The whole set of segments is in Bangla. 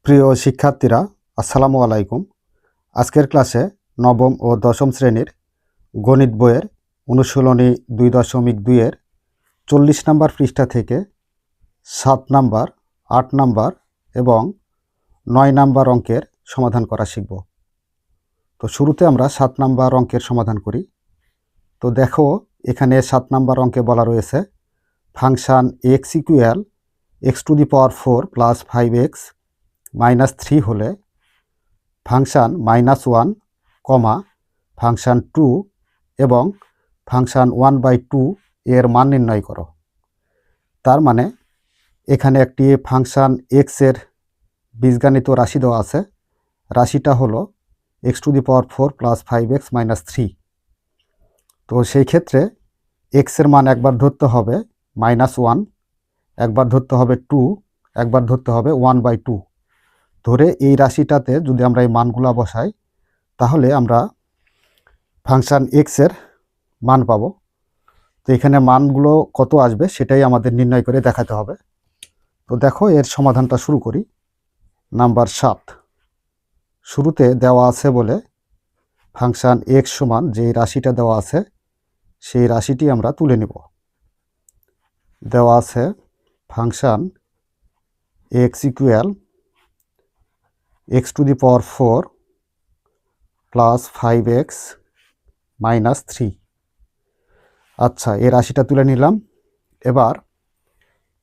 প্রিয় শিক্ষার্থীরা, আসসালামু আলাইকুম। আজকের ক্লাসে নবম ও দশম শ্রেণীর গণিত বইয়ের অনুশীলনী 2.2-এর 40 নম্বর পৃষ্ঠা থেকে 7 নম্বর, 8 নম্বর এবং 9 নম্বর অঙ্কের সমাধান করা শিখব। তো শুরুতে আমরা 7 নম্বর অঙ্কের সমাধান করি। তো দেখো, এখানে 7 নম্বর অঙ্কে বলা রয়েছে function x equal x⁴ plus 5x -3 হলে ফাংশান -1, ফাংশান 2 এবং ফাংশান 1/2 এর মান নির্ণয় করো। তার মানে এখানে একটি ফাংশান এক্স এর বীজগাণিত রাশি দেওয়া আছে। রাশিটা হলো x⁴ প্লাস 5x -3। তো সেই ক্ষেত্রে এক্স এর মান একবার ধরতে হবে -1, একবার ধরতে হবে 2, একবার ধরতে হবে 1/2। ধরে এই রাশিটাতে যদি আমরা এই মানগুলো বসাই তাহলে আমরা ফাংশান এক্স এর মান পাবো। তো এখানে মানগুলো কত আসবে সেটাই আমাদের নির্ণয় করে দেখাতে হবে। তো দেখো, এর সমাধানটা শুরু করি। নাম্বার 7 শুরুতে দেওয়া আছে বলে ফাংশান এক্স সমান যে রাশিটা দেওয়া আছে সেই রাশিটি আমরা তুলে নিব। দেওয়া আছে function x equal x⁴ plus 5x -3। আচ্ছা, এই রাশিটা তুলে নিলাম। এবার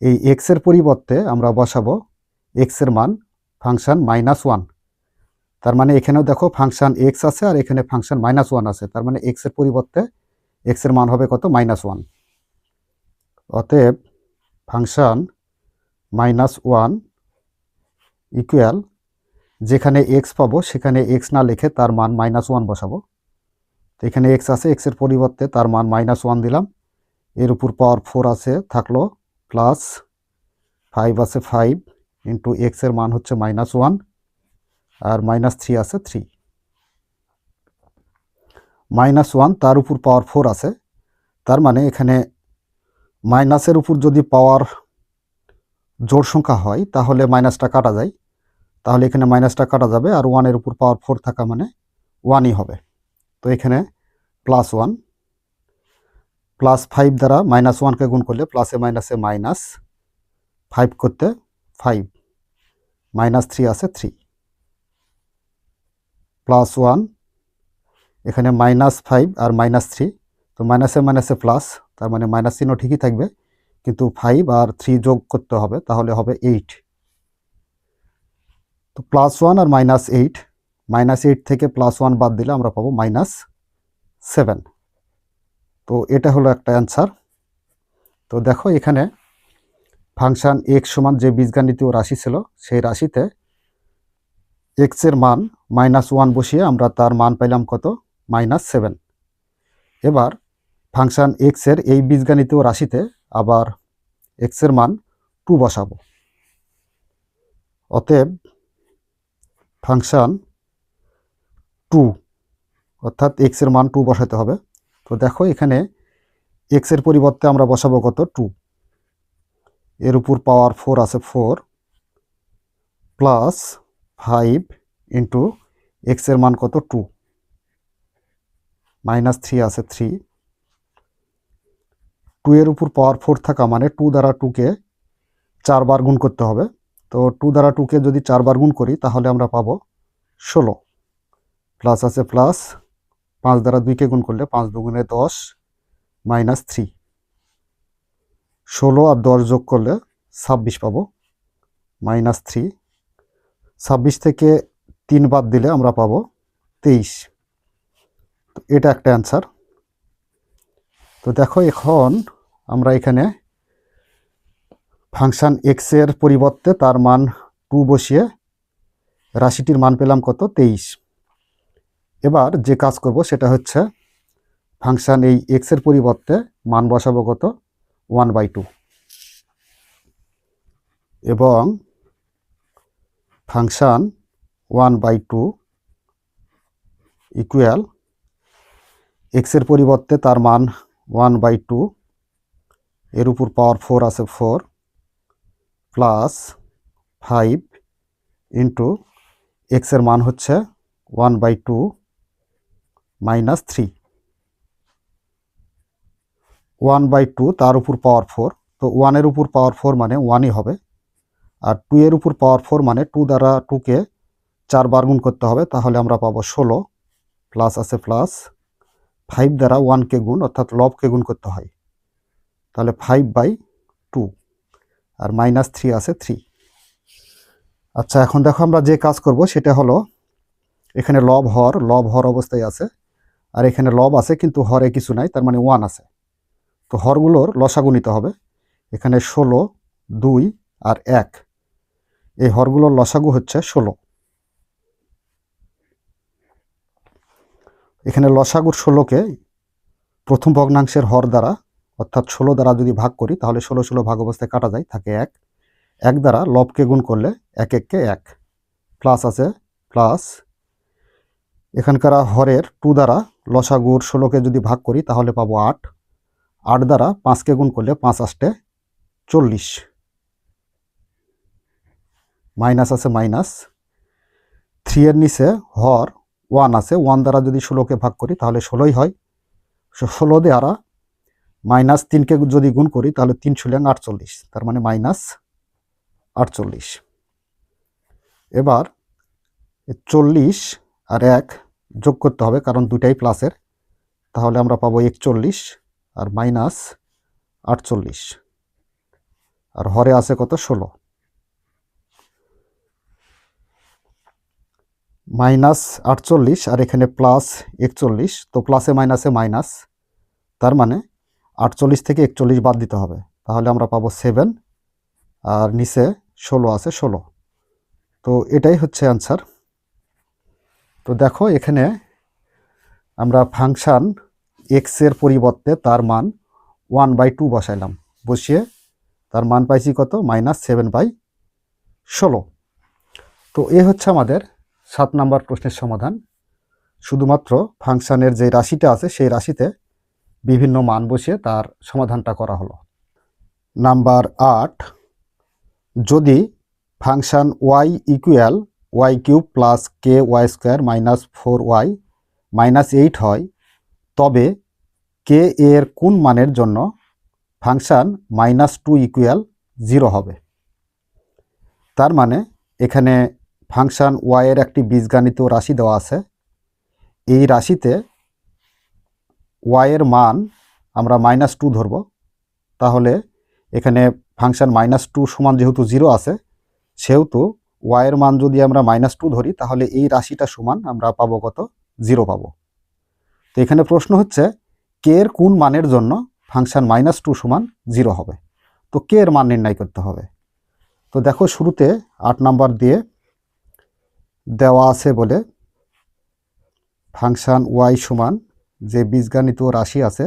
এই এক্স এর পরিবর্তে আমরা বসাবো এক্স এর মান ফাংশান -1। তার মানে এখানেও দেখো ফাংশান এক্স আছে আর এখানে ফাংশান -1 আছে। তার মানে এক্স এর পরিবর্তে এক্স এর মান হবে কত? -1। অতএব ফাংশান -1 ইকুয়াল, যেখানে এক্স পাবো সেখানে এক্স না লিখে তার মান -1 বসাবো। তো এখানে এক্স আছে, এক্স এর পরিবর্তে তার মান -1 দিলাম। এর উপর পাওয়ার 4 আছে, থাকলো প্লাস 5 আছে 5 ইন্টু এক্স এর মান হচ্ছে -1 আর -3 আছে 3। -1 তার উপর পাওয়ার 4 আছে। তার মানে এখানে মাইনাসের উপর যদি পাওয়ার জোড় সংখ্যা হয় তাহলে মাইনাসটা কাটা যায়। তাহলে এখানে মাইনাসটা কাটা যাবে আর 1 এর উপর পাওয়ার 4 থাকা মানে 1ই হবে। তো এখানে +1 প্লাস 5 দ্বারা -1কে গুণ করলে প্লাসে মাইনাসে মাইনাস 5 করতে 5, -3 আছে 3, +1 এখানে -5 আর -3। তো মাইনাসে মাইনাসে প্লাস, তার মানে মাইনাস চিহ্ন ঠিকই থাকবে, কিন্তু 5 আর 3 যোগ করতে হবে, তাহলে হবে 8। তো +1 আর -8, -8 থেকে +1 বাদ দিলে আমরা পাবো -7। তো এটা হলো একটা অ্যান্সার। তো দেখো, এখানে ফাংশান এক্স সমান যে বীজগাণিতীয় রাশি ছিল সেই রাশিতে এক্স এর মান -1 বসিয়ে আমরা তার মান পাইলাম কত? -7। এবার ফাংশান এক্স এর এই বীজগাণিতীয় রাশিতে আবার এক্স এর মান 2 বসাবো। অতএব ফাংশান 2 অর্থাৎ এক্স এর মান 2 বসাতে হবে। তো দেখো, এখানে এক্স এর পরিবর্তে আমরা বসাবো কত? 2। এর উপর পাওয়ার 4 আছে 4 প্লাস 5 ইন্টু এক্স এর মান কত? 2, -3 আছে 3। 2 এর উপর পাওয়ার 4 থাকা মানে 2 দ্বারা 2কে 4 বার গুণ করতে হবে। তো 2 দ্বারা 2কে যদি 4 বার গুণ করি তাহলে আমরা পাবো 16। প্লাস আছে প্লাস, 5 দ্বারা 2কে গুণ করলে 5 দুগুণে 10 -3, 16 আর 10 যোগ করলে 26 পাবো -3। 26 থেকে 3 বাদ দিলে আমরা পাবো 23। তো এটা একটা অ্যান্সার। তো দেখো, এখন আমরা এখানে ফাংশান এক্স এর পরিবর্তে তার মান 2 বসিয়ে রাশিটির মান পেলাম কত? 23। এবার যে কাজ করব সেটা হচ্ছে ফাংশান এই এক্স এর পরিবর্তে মান বসাবো কত? 1/2 এবং ফাংশান 1/2 ইকুয়াল এক্স এর পরিবর্তে তার মান 1/2, এর উপর পাওয়ার 4 আছে 4 প্লাস 5 ইন্টু এক্সের মান হচ্ছে 1/2 মাইনাস 3, 1/2 তার উপর পাওয়ার 4, তো 1-এর উপর পাওয়ার 4 মানে 1ই হবে, আর 2 এর উপর পাওয়ার 4 মানে 2 দ্বারা 2কে 4 বার গুণ করতে হবে, তাহলে আমরা পাবো 16, প্লাস আছে প্লাস 5 দ্বারা 1কে গুণ অর্থাৎ লবকে গুণ করতে হয়, তাহলে 5/2 আর মাইনাস 3 আছে 3। আচ্ছা, এখন দেখো আমরা যে কাজ করব সেটা হলো এখানে লব হর অবস্থায় আছে, আর এখানে লব আছে কিন্তু হরে কিছু নাই, তার মানে 1 আছে। তো হরগুলোর লসাগু নিতে হবে। এখানে 16, 2 আর 1, এই হরগুলোর লসাগু হচ্ছে 16। এখানে লসাগুর 16কে প্রথম ভগ্নাংশের হর দ্বারা অর্থাৎ 16 দ্বারা যদি ভাগ করি তাহলে 16 ভাগ অবস্থায় কাটা যায়, থাকে 1। 1 দ্বারা লবকে গুণ করলে 1 1কে 1, প্লাস আছে প্লাস এখানকার হরের 2 দ্বারা লসাগুর 16কে যদি ভাগ করি তাহলে পাবো 8। 8 দ্বারা 5কে গুণ করলে 5 8 40, মাইনাস আছে মাইনাস 3 এর নিচে হর 1 আছে, 1 দ্বারা যদি 16কে ভাগ করি তাহলে 16ই হয়। 16 দ্বারা মাইনাস 3কে যদি গুণ করি তাহলে 3 × 48, তার মানে মাইনাস 48। এবার 40 আর 1 যোগ করতে হবে কারণ দুটাই প্লাসের, তাহলে আমরা পাবো 41 আর মাইনাস 48, আর হরে আছে কত 16, মাইনাস 48 আর এখানে প্লাস 41, তো প্লাসে মাইনাসে মাইনাস, তার মানে 48 থেকে 41 বাদ দিতে হবে, তাহলে আমরা পাবো 7 আর নিচে 16 আছে 16। তো এটাই হচ্ছে অ্যান্সার। তো দেখো এখানে আমরা ফাংশান এক্সের পরিবর্তে তার মান 1/2 বসাইলাম, বসিয়ে তার মান পাইছি কত -7/16। তো এ হচ্ছে আমাদের 7 নম্বর প্রশ্নের সমাধান। শুধুমাত্র ফাংশানের যে রাশিটা আছে সেই রাশিতে বিভিন্ন মান বসিয়ে তার সমাধানটা করা হলো। নাম্বার 8, যদি function y equal y³ plus ky² minus 4y minus 8 হয়, তবে কে এর কোন মানের জন্য ফাংশান -2 ইকুয়াল 0 হবে। তার মানে এখানে ফাংশান y এর একটি বীজগাণিতীয় রাশি দেওয়া আছে, এই রাশিতে y এর মান আমরা -2 ধরব, তাহলে এখানে ফাংশান -2 সমান যেহেতু 0 আছে সেহেতু y এর মান যদি আমরা -2 ধরি তাহলে এই রাশিটা সমান আমরা পাবো কত 0 পাবো। তো এখানে প্রশ্ন হচ্ছে কে এর কোন মানের জন্য ফাংশান -2 সমান 0 হবে। তো কে এর মান নির্ণয় করতে হবে। তো দেখো শুরুতে 8 নাম্বার দিয়ে দেওয়া আছে বলে ফাংশান y সমান যে বীজগাণিতীয় রাশি আছে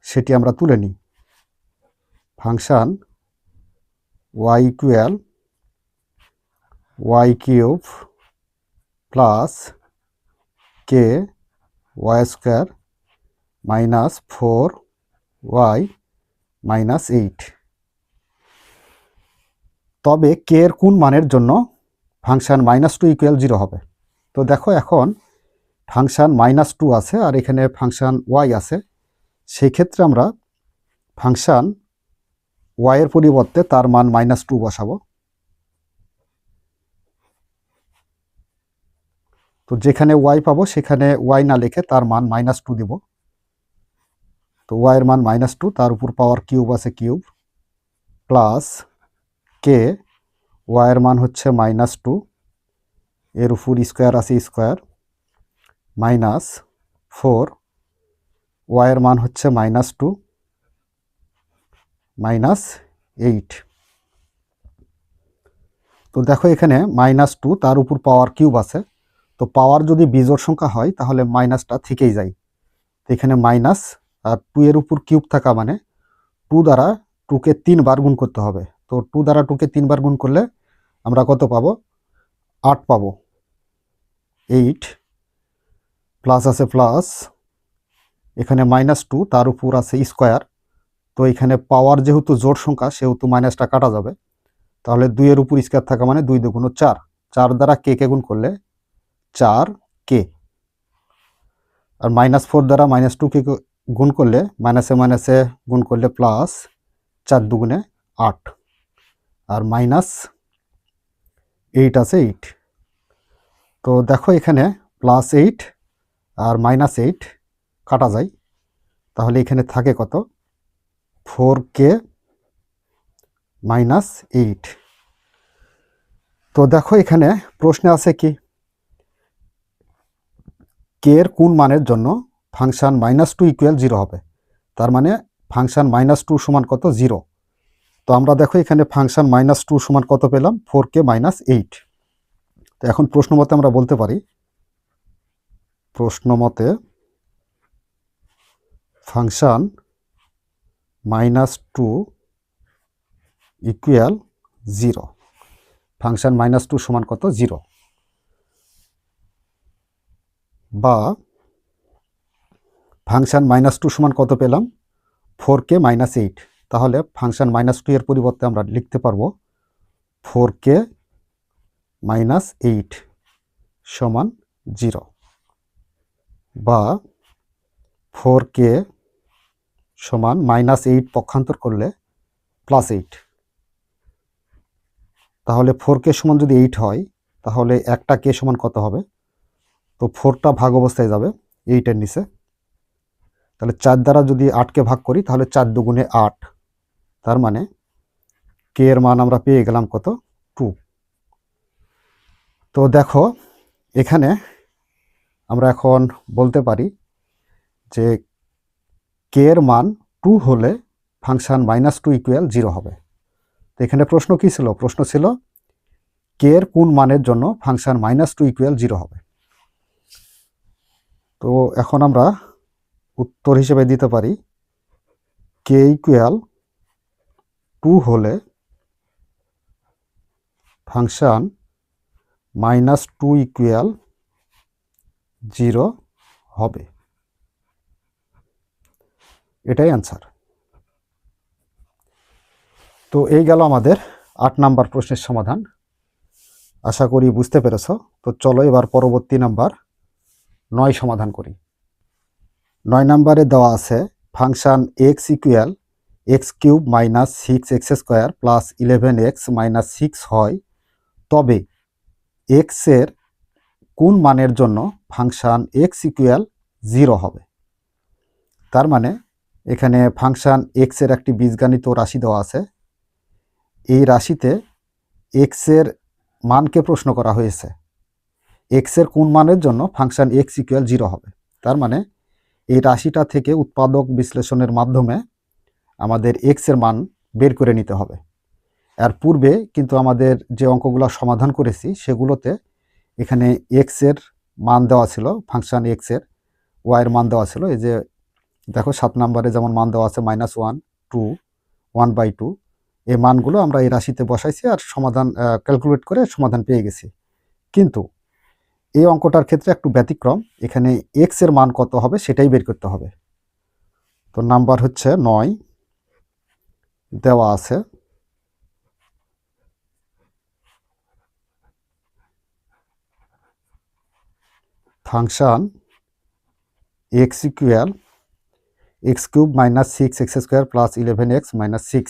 সেটি আমরা তুলে নিই। Function y equal y³ plus ky² minus 4y minus 8, তবে কে এর কোন মানের জন্য ফাংশান -2 ইকুয়াল 0 হবে। তো দেখো এখন ফাংশান -2 আছে আর এখানে ফাংশান y আছে, সেই ক্ষেত্রে আমরা ফাংশান y এর পরিবর্তে তার মান -2 বসাবো। তো যেখানে y পাবো সেখানে y না লিখে তার মান -2 দিব। তো y এর মান -2, তার উপর পাওয়ার কিউব আছে কিউব, প্লাস কে y এর মান হচ্ছে -2, এর উপর স্কোয়ার আছে স্কোয়ার, মাইনাস 4 y এর মান হচ্ছে -2 মাইনাস 8। তো দেখো এখানে -2 তার উপর পাওয়ার কিউব আছে, তো পাওয়ার যদি বিজোড় সংখ্যা হয় তাহলে মাইনাসটা থেকেই যায়। তো এখানে মাইনাস আর 2 এর উপর কিউব থাকা মানে 2 দ্বারা 2কে 3 বার গুণ করতে হবে। তো 2 দ্বারা 2কে 3 বার গুণ করলে আমরা কত পাবো 8 পাবো, 8 প্লাস আছে প্লাস এখানে -2 তার উপর আছে স্কোয়ার, তো এখানে পাওয়ার যেহেতু জোড় সংখ্যা সেহেতু মাইনাসটা কাটা যাবে, তাহলে 2 এর উপর স্কোয়ার থাকা মানে 2 × 2 = 4, 4 দ্বারা কে গুণ করলে 4k, আর -4 দ্বারা -2কে গুণ করলে মাইনাসে মাইনাসে গুণ করলে প্লাস 4 দুগুণে 8, আর -8 আছে 8। তো দেখো এখানে +8 আর -8 কাটা যায়, তাহলে এখানে থাকে কত 4k -8। তো দেখো এখানে প্রশ্নে আছে কি কে এর কোন মানের জন্য ফাংশন -2 = 0 হবে, তার মানে ফাংশন -2 সমান কত 0। তো আমরা দেখো এখানে ফাংশন -2 সমান কত পেলাম 4k -8। তো এখন প্রশ্ন মতে আমরা বলতে পারি ফাংশন -2 = 0, ফাংশন -2 সমান কত 0, বা ফাংশন -2 সমান কত পেলাম 4k -8। তাহলে ফাংশন -2 এর পরিবর্তে আমরা লিখতে পারবো 4k -8 সমান 0, বা 4k সমান -8 পক্ষান্তর করলে +8। তাহলে 4k সমান যদি 8 হয় তাহলে একটা k সমান কত হবে, তো 4টা ভাগ অবস্থায় যাবে 8 এর নিচে, তাহলে 4 দ্বারা যদি 8কে ভাগ করি তাহলে 4 দুগুণে 8, তার মানে k এর মান আমরা পেয়ে গেলাম কত 2। তো দেখো এখানে আমরা এখন বলতে পারি যে k এর মান 2 হলে ফাংশন -2 = 0 হবে। তো এখানে প্রশ্ন কি ছিল, প্রশ্ন ছিল k এর কোন মানের জন্য ফাংশন -2 = 0 হবে। তো এখন আমরা উত্তর হিসেবে দিতে পারি k = 2 হলে ফাংশন -2 = 0 হবে, এটাই অ্যান্সার। তো এই গেল আমাদের 8 নাম্বার প্রশ্নের সমাধান, আশা করি বুঝতে পেরেছ। তো চলো এবার পরবর্তী নাম্বার 9 সমাধান করি। 9 নাম্বারে দেওয়া আছে function x = x³ - 6x² + 11x - 6 হয়, তবে x এর কোন মানের জন্য ফাংশন x = 0 হবে। তার মানে এখানে ফাংশন x এর একটি বীজগাণিত রাশি দেওয়া আছে, এই রাশিতে x এর মানকে প্রশ্ন করা হয়েছে, x এর কোন মানের জন্য ফাংশন x = 0 হবে। তার মানে এই রাশিটা থেকে উৎপাদক বিশ্লেষণের মাধ্যমে আমাদের x এর মান বের করে নিতে হবে। এর পূর্বে কিন্তু আমাদের যে অঙ্কগুলো সমাধান করেছি সেগুলোতে এখানে x এর মান দেওয়া ছিল, ফাংশন x এর y এর মান দেওয়া ছিল। এই যে দেখো 7 নম্বরে যেমন মান দেওয়া আছে -1, 2, 1/2, এই মানগুলো আমরা এই রাশিতে বসাইছি আর সমাধান ক্যালকুলেট করে সমাধান পেয়ে গেছি। কিন্তু এই অঙ্কটার ক্ষেত্রে একটু ব্যতিক্রম, এখানে x এর মান কত হবে সেটাই বের করতে হবে। তো নাম্বার হচ্ছে 9 দেওয়া আছে, function x = x³ - 6x² + 11x - 6,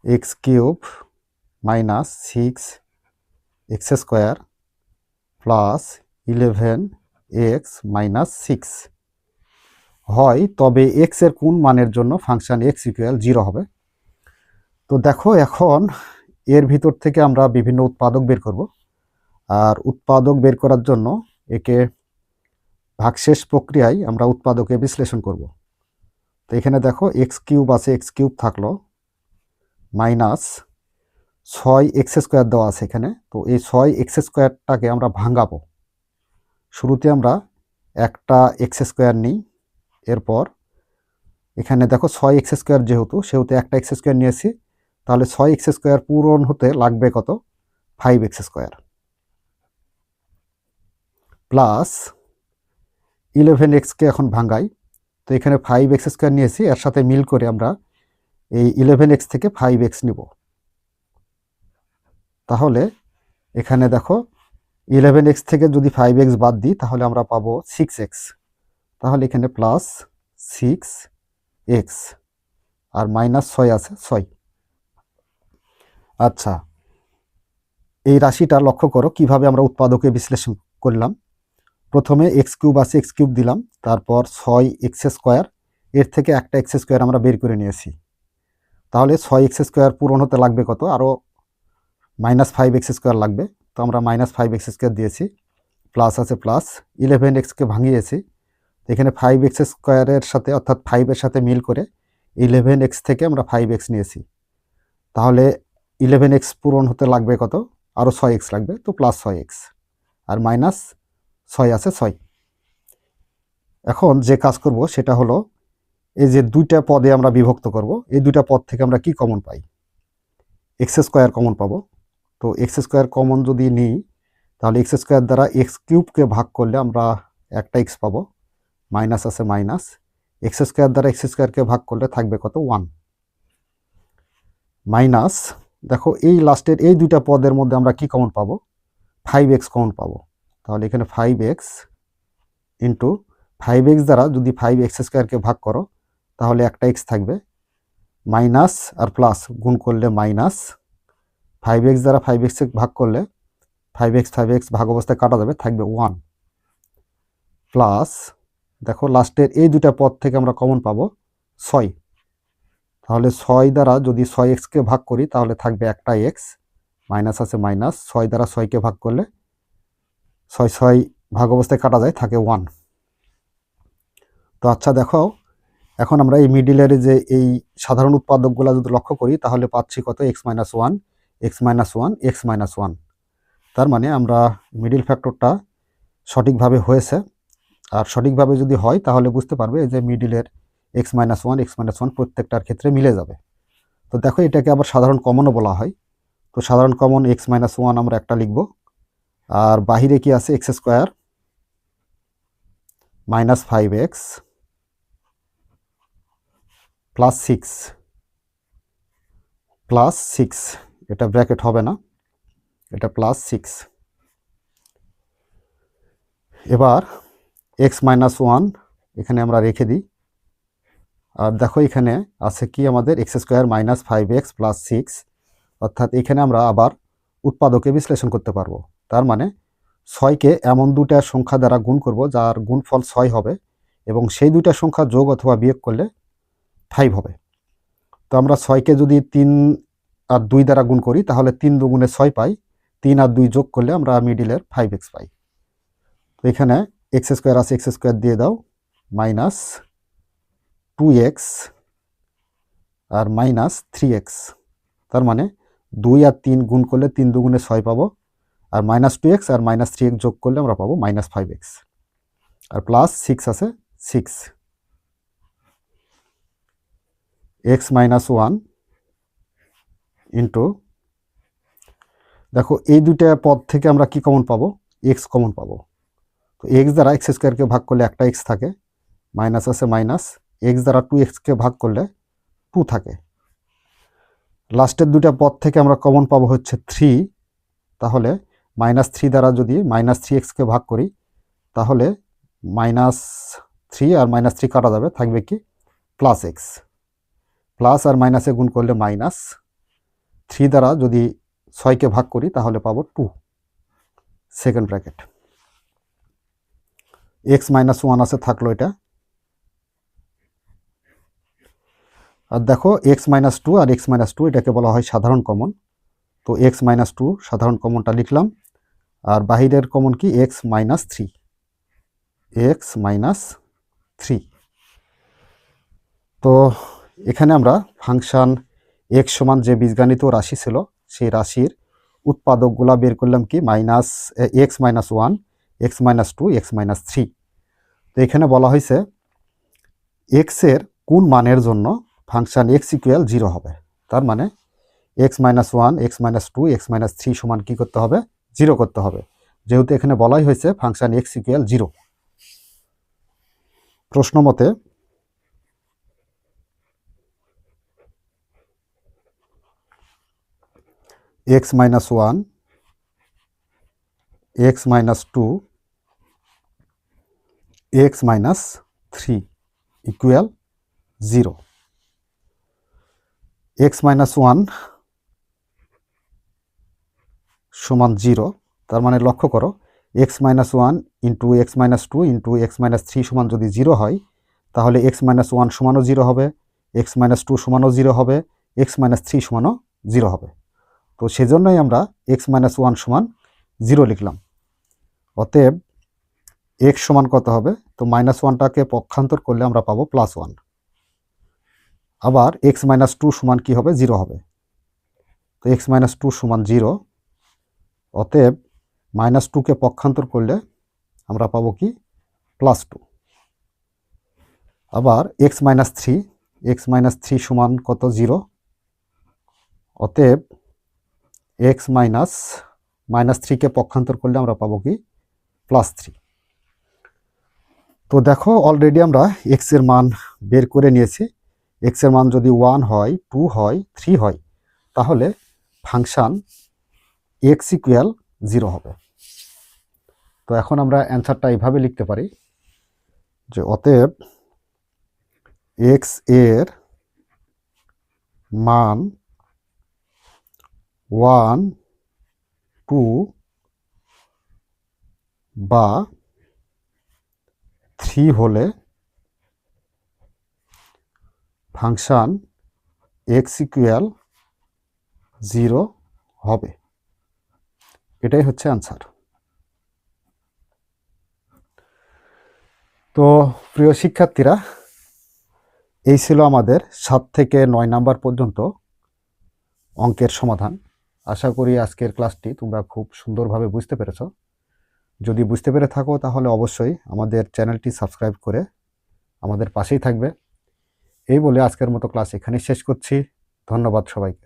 x³ - 6x² + 11x - 6 হয়, তবে x এর কোন মানের জন্য ফাংশন x = 0 হবে। তো দেখো এখন এর ভিতর থেকে আমরা বিভিন্ন উৎপাদক বের করব, আর উৎপাদক বের করার জন্য একে ভাগশেষ প্রক্রিয়ায় আমরা উৎপাদকে বিশ্লেষণ করব। তো এখানে দেখো x³ আছে, x³ থাকলো -6x² দেওয়া আছে এখানে। তো এই 6x²টাকে আমরা ভাঙাবো। শুরুতে আমরা একটা x² নিই, এরপর এখানে দেখো 6x² সেহেতু একটা x² নিয়েছি, তাহলে 6x² পূরণ হতে লাগবে কত 5x² প্লাস 11xকে এখন ভাঙাই। তো এখানে 5x² নিয়েছি, এর সাথে মিল করে আমরা এই 11x থেকে 5x নিব। তাহলে এখানে দেখো 11x থেকে যদি 5x বাদ দিই তাহলে আমরা পাবো 6x। তাহলে এখানে প্লাস 6x আর মাইনাস 6 আছে 6। আচ্ছা, এই রাশিটা লক্ষ্য করো কিভাবে আমরা উৎপাদকে বিশ্লেষণ করলাম। প্রথমে এক্স কিউব আছে, এক্স কিউব দিলাম, তারপর 6x², এর থেকে একটা x² আমরা বের করে নিয়েছি। তাহলে 6x² পূরণ হতে লাগবে কত, আরও -5x² লাগবে। তো আমরা -5x² দিয়েছি, প্লাস আছে প্লাস, 11xকে ভাঙিয়েছি। এখানে 5x² সাথে অর্থাৎ 5-এর সাথে মিল করে 11x থেকে আমরা 5x নিয়েছি। তাহলে 11x পূরণ হতে লাগবে কত, আরও 6x লাগবে, তো প্লাস 6x আর মাইনাস 6 আছে 6। এখন যে কাজ করব সেটা হলো এই যে দুইটা পদে আমরা বিভক্ত করব, এই দুইটা পদ থেকে আমরা কি কমন পাই, x² কমন পাবো। তো x² কমন যদি নিই তাহলে x² দ্বারা x³ ভাগ করলে আমরা একটা x পাবো, মাইনাস আছে মাইনাস, x² দ্বারা x² ভাগ করলে থাকবে কত, 1 মাইনাস। দেখো এই লাস্টের এই দুইটা পদের মধ্যে আমরা কি কমন পাবো, 5x কমন পাবো। তাহলে এখানে 5x ইন্টু 5x দ্বারা যদি 5x² ভাগ করো তাহলে একটা x থাকবে, মাইনাস আর প্লাস গুণ করলে মাইনাস, 5x দ্বারা 5x ভাগ করলে 5x ভাগ অবস্থায় কাটা যাবে, থাকবে 1 প্লাস। দেখো লাস্টের এই দুটা পদ থেকে আমরা কমন পাবো 6। তাহলে 6 দ্বারা যদি 6xকে ভাগ করি তাহলে থাকবে একটা x, মাইনাস আছে মাইনাস, 6 দ্বারা 6কে ভাগ করলে 6 ভাগ অবস্থায় কাটা যায়, থাকে 1। তো আচ্ছা দেখো, এখন আমরা এই মিডিলের যে এই সাধারণ উৎপাদকগুলো যদি লক্ষ্য করি তাহলে পাচ্ছি কত, x-1, x-1, x-1। তার মানে আমরা মিডিল ফ্যাক্টরটা সঠিকভাবে হয়েছে। আর সঠিকভাবে যদি হয় তাহলে বুঝতে পারবে যে মিডিলের x-1, x-1 প্রত্যেকটার ক্ষেত্রে মিলে যাবে। তো দেখো এটাকে আবার সাধারণ কমনও বলা হয়। তো সাধারণ কমন x-1 আমরা একটা লিখব, আর বাহিরে কি আছে, x² -5x প্লাস 6, এটা ব্র্যাকেট হবে না, এটা প্লাস 6। এবার x-1 এখানে আমরা রেখে দিই, আর দেখো এখানে আছে কি আমাদের x² -5x প্লাস 6, অর্থাৎ এখানে আমরা আবার উৎপাদকে বিশ্লেষণ করতে পারবো। তার মানে 6কে এমন দুটা সংখ্যা দ্বারা গুণ করব যার গুণফল 6 হবে, এবং সেই দুটা সংখ্যা যোগ অথবা বিয়োগ করলে 5 হবে। তো আমরা 6কে যদি 3 আর 2 দ্বারা গুণ করি তাহলে 3 দুগুণে 6 পাই, 3 আর 2 যোগ করলে আমরা মিডিলের 5x পাই। তো এখানে x² আছে, x² দিয়ে দাও, -2x আর -3x। তার মানে 2 আর 3 গুণ করলে 3 দুগুণে 6 পাবো, আর -2x আর -3x যোগ করলে আমরা পাবো -5x, আর প্লাস 6 আছে 6। x-1 ইন্টু, দেখো এই দুটা পদ থেকে আমরা কি কমন পাবো, x কমন পাবো। তো x দ্বারা x² ভাগ করলে একটা x থাকে, মাইনাস আছে মাইনাস, x দ্বারা 2x ভাগ করলে 2 থাকে। লাস্টের দুটা পদ থেকে আমরা কমন পাবো হচ্ছে 3। তাহলে -3 দ্বারা যদি -3x ভাগ করি তাহলে -3 আর -3 কাটা যাবে, থাকবে কি, প্লাস x, প্লাস আর মাইনাসে গুণ করলে মাইনাস, 3 দ্বারা যদি 6কে ভাগ করি তাহলে পাবো 2, সেকেন্ড ব্র্যাকেট। x-1 আছে, থাকলো এটা। আর দেখো x-2 আর x-2 এটাকে বলা হয় সাধারণ কমন। তো x-2 সাধারণ কমনটা লিখলাম, আর বাহিরের কমন কি, x-3, x-3। তো এখানে আমরা ফাংশন x সমান যে বীজগাণিত রাশি ছিল সেই রাশির উৎপাদকগুলা বের করলাম কি, x-1, x-2, x-3। তো এখানে বলা হয়েছে x এর কোন মানের জন্য ফাংশন x = 0 হবে। তার মানে x-1, x-2, x-3 সমান কি করতে হবে, 0 করতে হবে, যেহেতু এখানে বলাই হয়েছে ফাংশন x = 0। প্রশ্ন মতে x minus 1, x minus 2, x minus 3 equal 0. x minus 1 সমান 0, তার মানে লক্ষ্য করো x minus 1 into x minus 2 into x minus 3 সমান যদি 0 হয়, তাহলে x minus 1 সমানও 0 হবে, x minus 2 সমানও 0 হবে, x minus 3 সমানও 0 হবে। তো সেজন্যই আমরা x minus 1 সমান 0 লিখলাম। অতএব x সমান কত হবে? তো মাইনাস 1টাকে পক্ষান্তর করলে আমরা পাবো +1। আবার x minus 2 সমান কি হবে? 0 হবে। তো x minus 2 সমান 0, অতএব -2কে পক্ষান্তর করলে আমরা পাবো কি? +2। আবার x minus 3 সমান কত? 0। অতএব x -3কে পক্ষান্তর করলে আমরা পাবো কি? +3। তো দেখো অলরেডি আমরা x এর মান বের করে নিয়েছি। x এর মান যদি 1 হয়, 2 হয়, 3 হয়, তাহলে ফাংশন x ইকুয়াল 0 হবে। তো এখন আমরা অ্যান্সারটা এইভাবে লিখতে পারি যে অতএব x এর মান 1, 2 বা 3 হলে ফাংশন x ইকুয়াল 0 হবে। এটাই হচ্ছে অ্যান্সার। তো প্রিয় শিক্ষার্থীরা, এই ছিল আমাদের 7 থেকে 9 নাম্বার পর্যন্ত অঙ্কের সমাধান। আশা করি আজকের ক্লাসটি তোমরা খুব সুন্দরভাবে বুঝতে পেরেছ। যদি বুঝতে পেরে থাকো তাহলে অবশ্যই আমাদের চ্যানেলটি সাবস্ক্রাইব করে আমাদের পাশেই থাকবে। এই বলে আজকের মতো ক্লাস এখানেই শেষ করছি। ধন্যবাদ সবাইকে।